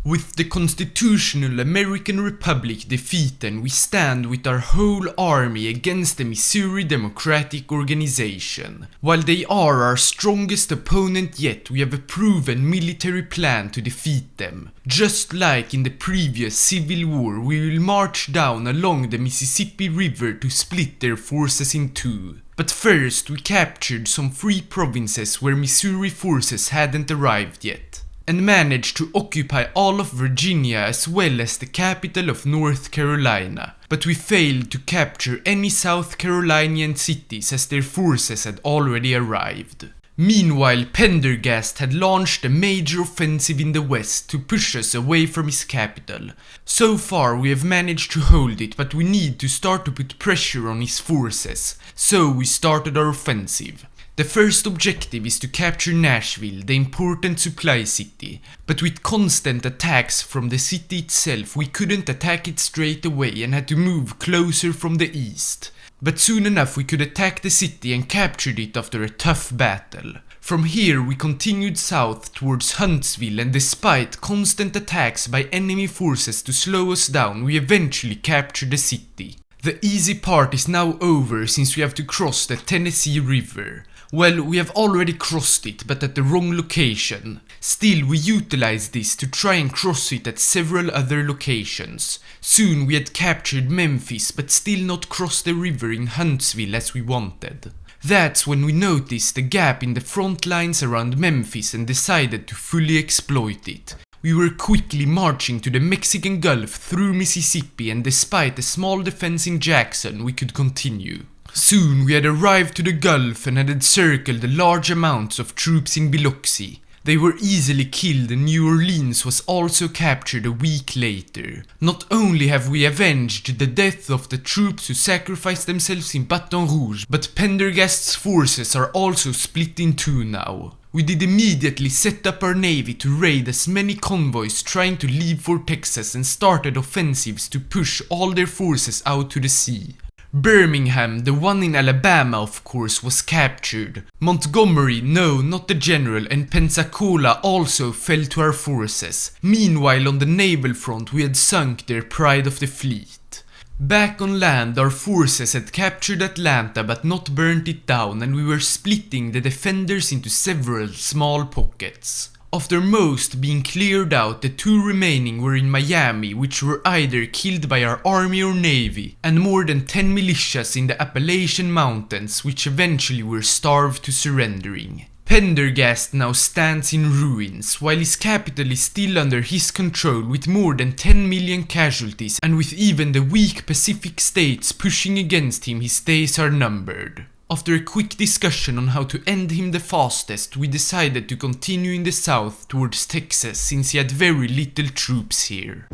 With the constitutional American Republic defeated, we stand with our whole army against the Missouri Democratic Organization. While they are our strongest opponent yet, we have a proven military plan to defeat them. Just like in the previous Civil War, we will march down along the Mississippi River to split their forces in two. But first, we captured some free provinces where Missouri forces hadn't arrived yet, and managed to occupy all of Virginia as well as the capital of North Carolina. But we failed to capture any South Carolinian cities as their forces had already arrived. Meanwhile, Pendergast had launched a major offensive in the west to push us away from his capital. So far we have managed to hold it, but we need to start to put pressure on his forces, so we started our offensive. The first objective is to capture Nashville, the important supply city, but with constant attacks from the city itself we couldn't attack it straight away and had to move closer from the east. But soon enough we could attack the city and captured it after a tough battle. From here we continued south towards Huntsville, and despite constant attacks by enemy forces to slow us down, we eventually captured the city. The easy part is now over since we have to cross the Tennessee River. Well, we have already crossed it, but at the wrong location. Still, we utilized this to try and cross it at several other locations. Soon we had captured Memphis, but still not crossed the river in Huntsville as we wanted. That's when we noticed the gap in the front lines around Memphis and decided to fully exploit it. We were quickly marching to the Mexican Gulf through Mississippi, and despite a small defense in Jackson, we could continue. Soon we had arrived to the Gulf and had encircled large amounts of troops in Biloxi. They were easily killed, and New Orleans was also captured a week later. Not only have we avenged the death of the troops who sacrificed themselves in Baton Rouge, but Pendergast's forces are also split in two now. We did immediately set up our navy to raid as many convoys trying to leave for Texas, and started offensives to push all their forces out to the sea. Birmingham, the one in Alabama of course, was captured. Montgomery, no, not the general, and Pensacola also fell to our forces. Meanwhile, on the naval front we had sunk their pride of the fleet. Back on land, our forces had captured Atlanta but not burnt it down, and we were splitting the defenders into several small pockets. After most being cleared out, the two remaining were in Miami, which were either killed by our army or navy, and more than 10 militias in the Appalachian Mountains, which eventually were starved to surrendering. Pendergast now stands in ruins, while his capital is still under his control with more than 10 million casualties, and with even the weak Pacific states pushing against him, his days are numbered. After a quick discussion on how to end him the fastest, we decided to continue in the south towards Texas since he had very little troops here.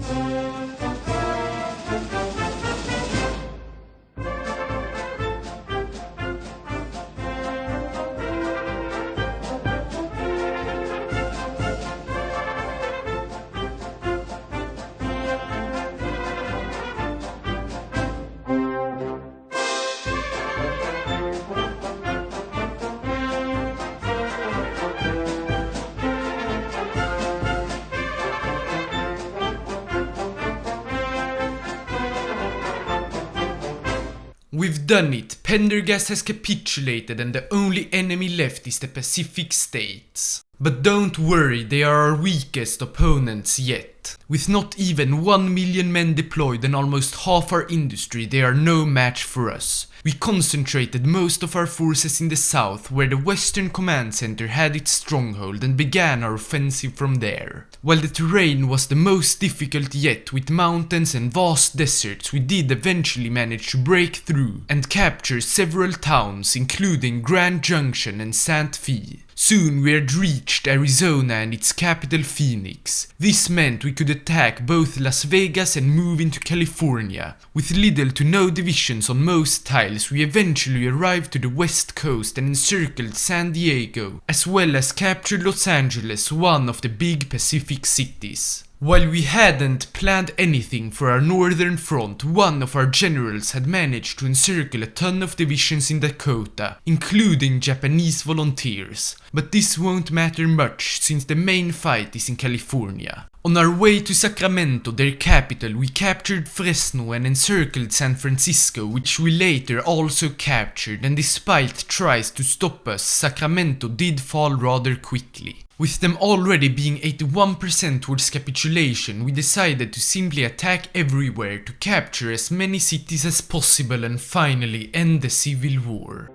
We've done it. Pendergast has capitulated, and the only enemy left is the Pacific states. But don't worry, they are our weakest opponents yet. With not even 1 million men deployed and almost half our industry, they are no match for us. We concentrated most of our forces in the south, where the Western Command Center had its stronghold, and began our offensive from there. While the terrain was the most difficult yet, with mountains and vast deserts, we did eventually manage to break through and capture several towns, including Grand Junction and St. Fe. Soon we had reached Arizona and its capital Phoenix. This meant we could attack both Las Vegas and move into California. With little to no divisions on most tiles, we eventually arrived to the west coast and encircled San Diego, as well as captured Los Angeles, one of the big Pacific cities. While we hadn't planned anything for our northern front, one of our generals had managed to encircle a ton of divisions in Dakota, including Japanese volunteers. But this won't matter much since the main fight is in California. On our way to Sacramento, their capital, we captured Fresno and encircled San Francisco, which we later also captured, and despite tries to stop us, Sacramento did fall rather quickly. With them already being 81% towards capitulation, we decided to simply attack everywhere to capture as many cities as possible and finally end the Civil War.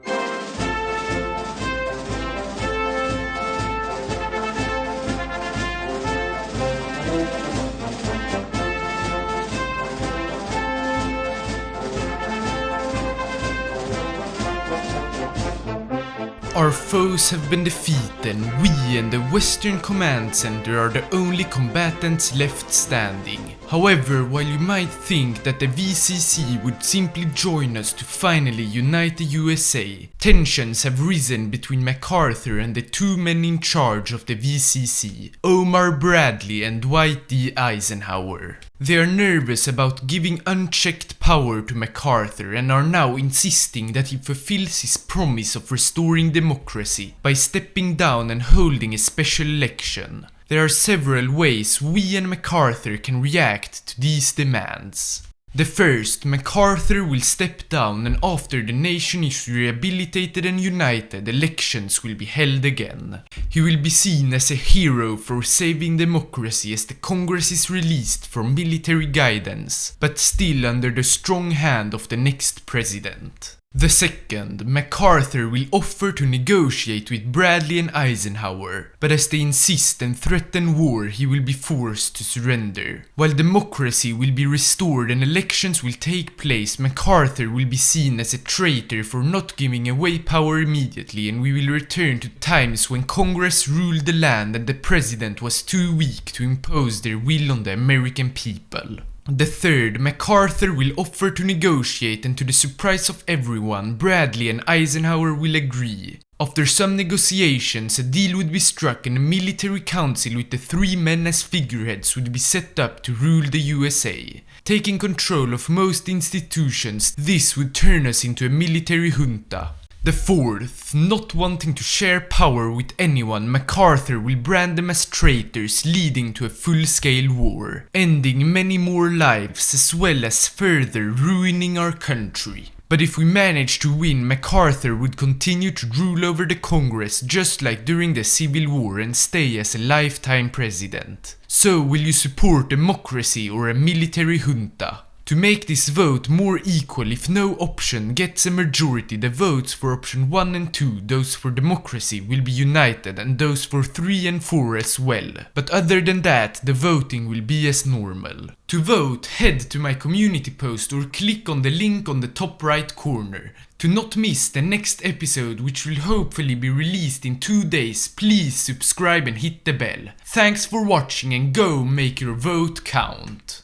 Our foes have been defeated, and we and the Western Command Center are the only combatants left standing. However, while you might think that the VCC would simply join us to finally unite the USA, tensions have risen between MacArthur and the two men in charge of the VCC, Omar Bradley and Dwight D. Eisenhower. They are nervous about giving unchecked power to MacArthur and are now insisting that he fulfills his promise of restoring democracy by stepping down and holding a special election. There are several ways we and MacArthur can react to these demands. The first, MacArthur will step down, and after the nation is rehabilitated and united, elections will be held again. He will be seen as a hero for saving democracy as the Congress is released from military guidance, but still under the strong hand of the next president. The second, MacArthur will offer to negotiate with Bradley and Eisenhower, but as they insist and threaten war, he will be forced to surrender. While democracy will be restored and elections will take place, MacArthur will be seen as a traitor for not giving away power immediately, and we will return to times when Congress ruled the land and the president was too weak to impose their will on the American people. The third, MacArthur will offer to negotiate, and to the surprise of everyone, Bradley and Eisenhower will agree. After some negotiations, a deal would be struck and a military council with the three men as figureheads would be set up to rule the USA. Taking control of most institutions, this would turn us into a military junta. The fourth, not wanting to share power with anyone, MacArthur will brand them as traitors, leading to a full-scale war, ending many more lives as well as further ruining our country. But if we manage to win, MacArthur would continue to rule over the Congress just like during the Civil War and stay as a lifetime president. So will you support democracy or a military junta? To make this vote more equal, if no option gets a majority, the votes for option 1 and 2, those for democracy, will be united, and those for 3 and 4 as well. But other than that, the voting will be as normal. To vote, head to my community post or click on the link on the top right corner. To not miss the next episode, which will hopefully be released in 2 days, please subscribe and hit the bell. Thanks for watching, and go make your vote count.